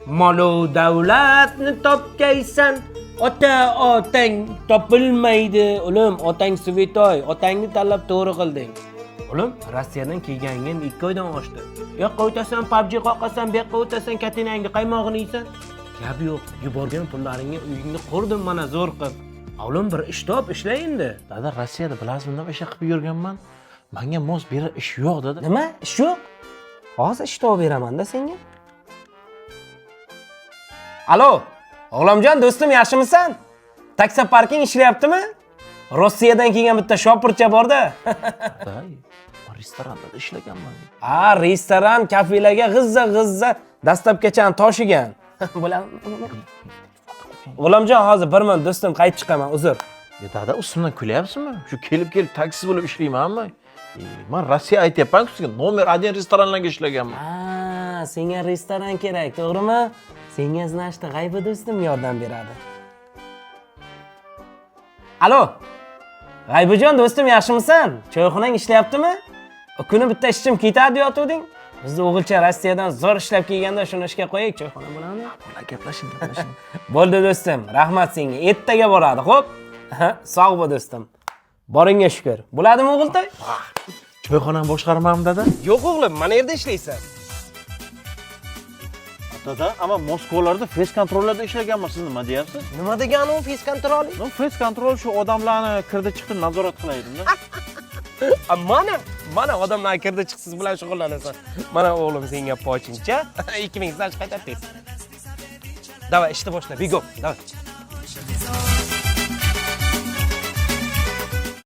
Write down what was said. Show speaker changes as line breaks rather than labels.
Molu davlatni topgaysan, otang topilmaydi. Oğlum, otang Svetoy, otangni tanlab to'g'ri qilding. Oğlum, Rossiyadan kelganingga 2 oydan oshdi. Yoqqa o'tasan, PUBG qoqqasan, bu yoqqa o'tasan, katinangni qaymog'ini yeysan. Gap yo'q, yuborgan pullaringni uyingni qurdim mana zo'r qilib. Oğlum, bir ish top, ishla endi.
Dada, Rossiyada bilasizmi nima ish qilib yurganman? Menga mos beri ish yo'q, dada.
Nima? Ish yo'q? Hozir ish topib beraman-da senga. Alo, o'g'limjon, do'stim, yaxshimisan? Taksi parking ishlayaptimi? Rossiyadan kelgan bitta shopircha bor-da.
Day, restoranda ishlaganman.
Restoran, kafelarga g'izza dastlabgacha toshigan. O'g'limjon, hozir 1 minut do'stim, qaytib chiqaman, uzr.
Dada, ustimdan kulyapsizmi? Shu kelib taksi bo'lib ishlaymanmi? Men Rossiya aytyapman-ku sizga, nomer 1 restoranlarga ishlaganman.
Senga restoran kerak, to'g'rimi? Senga znashta g'aybi do'stim yordam beradi. Alo. G'aybijon do'stim, yaxshimisan? Choyxonang ishlayaptimi? O kuni bitta ishchim ketadi yotuvding. Bizni o'g'ilcha Rossiyadan zo'r ishlab kelganda shuni ishga qo'yaylik, choyxona bo'ladimi?
Bo'la gaplashing.
Bo'ldi do'stim, rahmat senga. Ertaga boradi, xo'p? Sog' bo'l do'stim. Boringga shukr. Bo'ladimi o'g'iltoy?
Choyxonani boshqarmayman, dada.
Yo'q o'g'lim, mana yerda ishlaysan.
Dada, ama Moskvalarda face kontrollarda ishlaganman, siz nima deyapsiz?
Nima degani u face kontroli?
No, face kontrol shu odamlarni kirdi chiqdi nazorat qilaydi-da.
Mana odamlar kirdi chiqsiz bilan shug'ullanasan. Mana o'g'lim senga pochingcha 2000 znach qaytarib. Davay, ishni boshla, bigo. Davay.